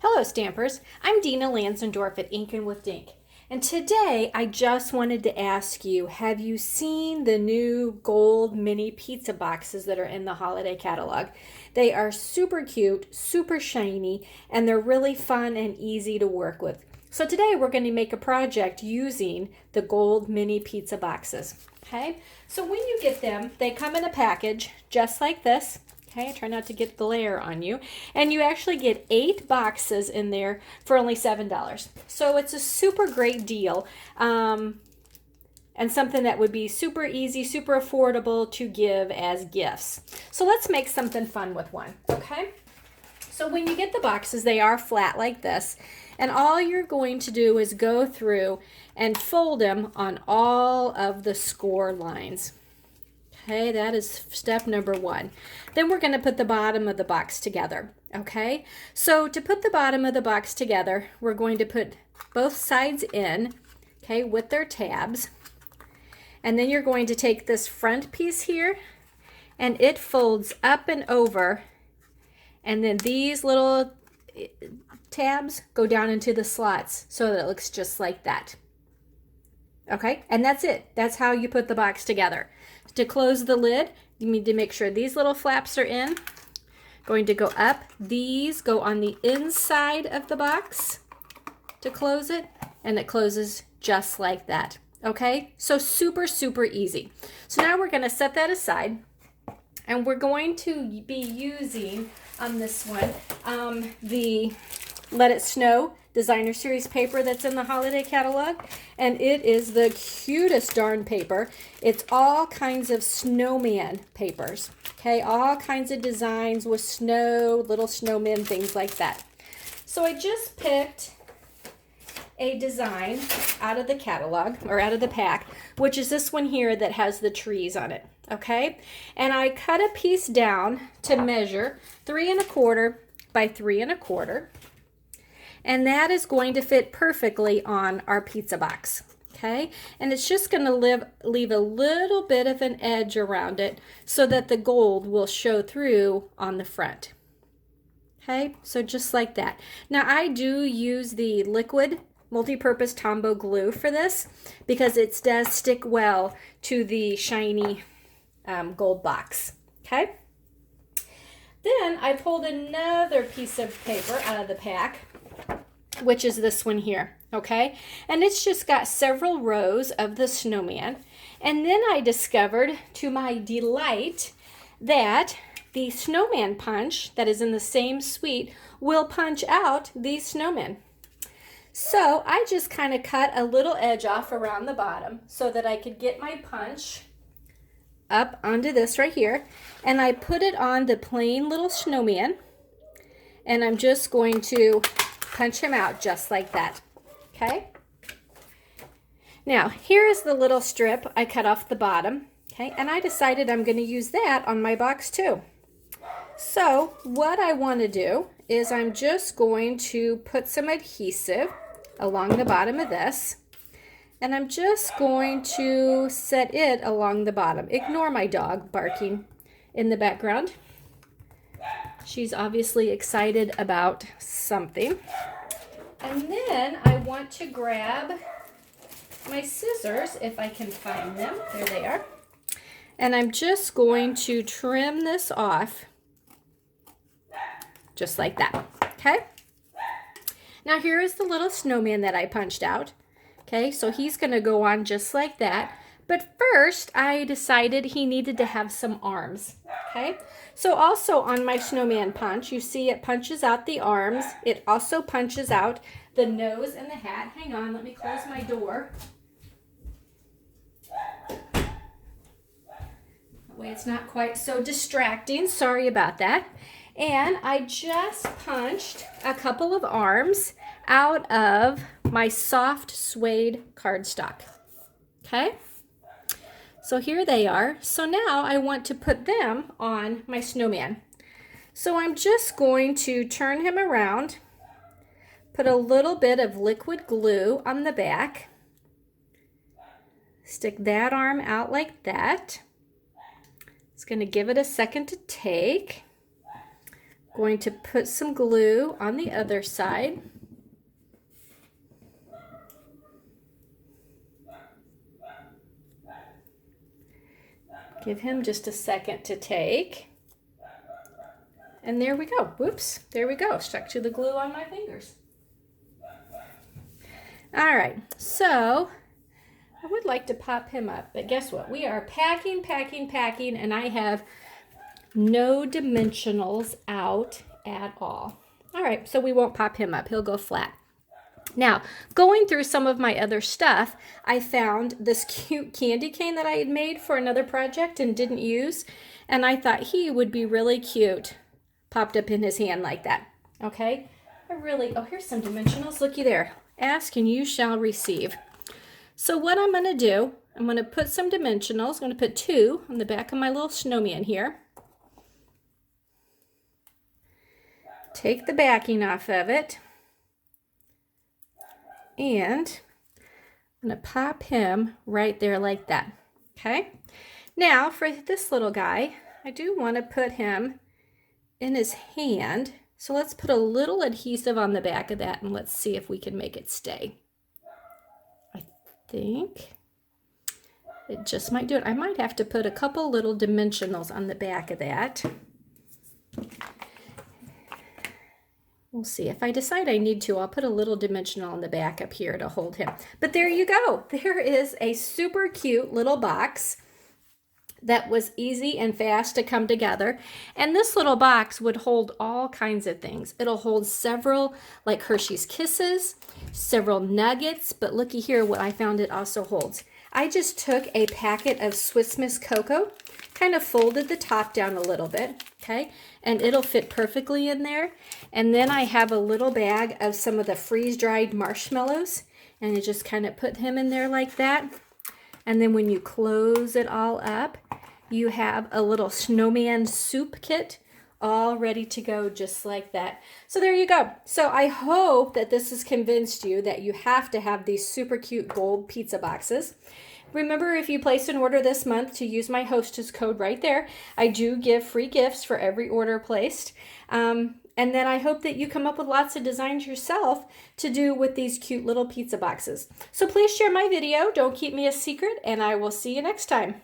Hello Stampers, I'm Dina Lansendorf at Inkin' with Dink. And today I just wanted to ask you, have you seen the new gold mini pizza boxes that are in the holiday catalog? They are super cute, super shiny, and they're really fun and easy to work with. So today we're going to make a project using the gold mini pizza boxes. Okay, so when you get them, they come in a package just like this. Okay, try not to get glare on you. And you actually get 8 boxes in there for only $7. So it's a super great deal and something that would be super easy, super affordable to give as gifts. So let's make something fun with one, okay? So when you get the boxes, they are flat like this. And all you're going to do is go through and fold them on all of the score lines. Okay, that is step number 1. Then we're going to put the bottom of the box together. Okay, so to put the bottom of the box together, we're going to put both sides in, okay, with their tabs. And then you're going to take this front piece here, and it folds up and over. And then these little tabs go down into the slots so that it looks just like that. Okay, and that's it. That's how you put the box together. To close the lid, you need to make sure these little flaps are in. Going to go up. These go on the inside of the box to close it, and it closes just like that. Okay, so super, super easy. So now we're going to set that aside, and we're going to be using on this one the Let It Snow designer series paper that's in the holiday catalog, and it is the cutest darn paper. It's all kinds of snowman papers, okay, all kinds of designs with snow, little snowmen, things like that. So I just picked a design out of the catalog, or out of the pack, which is this one here that has the trees on it, okay, and I cut a piece down to measure 3 1/4 by 3 1/4. And that is going to fit perfectly on our pizza box, okay? And it's just going to leave a little bit of an edge around it so that the gold will show through on the front. Okay, so just like that. Now I do use the liquid multi-purpose Tombow glue for this because it does stick well to the shiny gold box, okay? Then I pulled another piece of paper out of the pack, which is this one here, okay? And it's just got several rows of the snowman. And then I discovered, to my delight, that the Snowman Punch that is in the same suite will punch out these snowmen. So I just kind of cut a little edge off around the bottom so that I could get my punch up onto this right here. And I put it on the plain little snowman. And I'm just going to punch him out just like that, okay? Now, here is the little strip I cut off the bottom, okay? And I decided I'm going to use that on my box too. So what I want to do is I'm just going to put some adhesive along the bottom of this, and I'm just going to set it along the bottom. Ignore my dog barking in the background. She's obviously excited about something. And then I want to grab my scissors, if I can find them. There they are. And I'm just going to trim this off just like that, okay? Now here is the little snowman that I punched out, okay? So he's going to go on just like that. But first, I decided he needed to have some arms, okay? So also on my Snowman Punch, you see it punches out the arms. It also punches out the nose and the hat. Hang on, let me close my door. That way it's not quite so distracting. Sorry about that. And I just punched a couple of arms out of my soft suede cardstock, okay? So here they are. So now I want to put them on my snowman. So I'm just going to turn him around, put a little bit of liquid glue on the back, stick that arm out like that. It's going to give it a second to take. Going to put some glue on the other side. Give him just a second to take. And there we go. Whoops, there we go. Stuck to the glue on my fingers. All right, so I would like to pop him up, but guess what? We are packing, and I have no dimensionals out at all. All right, so we won't pop him up. He'll go flat. Now, going through some of my other stuff, I found this cute candy cane that I had made for another project and didn't use, and I thought he would be really cute popped up in his hand like that. Okay, oh, here's some dimensionals. Looky there. Ask and you shall receive. So what I'm going to do, I'm going to put some dimensionals. I'm going to put 2 on the back of my little snowman here. Take the backing off of it. And I'm going to pop him right there like that. Okay. Now for this little guy, I do want to put him in his hand. So let's put a little adhesive on the back of that and let's see if we can make it stay. I think it just might do it. I might have to put a couple little dimensionals on the back of that. We'll see. If I decide I need to, I'll put a little dimensional on the back up here to hold him. But there you go. There is a super cute little box that was easy and fast to come together. And this little box would hold all kinds of things. It'll hold several, like Hershey's Kisses, several nuggets, but looky here what I found it also holds. I just took a packet of Swiss Miss Cocoa, kind of folded the top down a little bit, okay? And it'll fit perfectly in there. And then I have a little bag of some of the freeze-dried marshmallows, and I just kind of put him in there like that. And then when you close it all up, you have a little snowman soup kit all ready to go just like that. So there you go. So I hope that this has convinced you that you have to have these super cute gold pizza boxes. Remember, if you place an order this month, to use my hostess code right there. I do give free gifts for every order placed. And then I hope that you come up with lots of designs yourself to do with these cute little pizza boxes. So please share my video. Don't keep me a secret, and I will see you next time.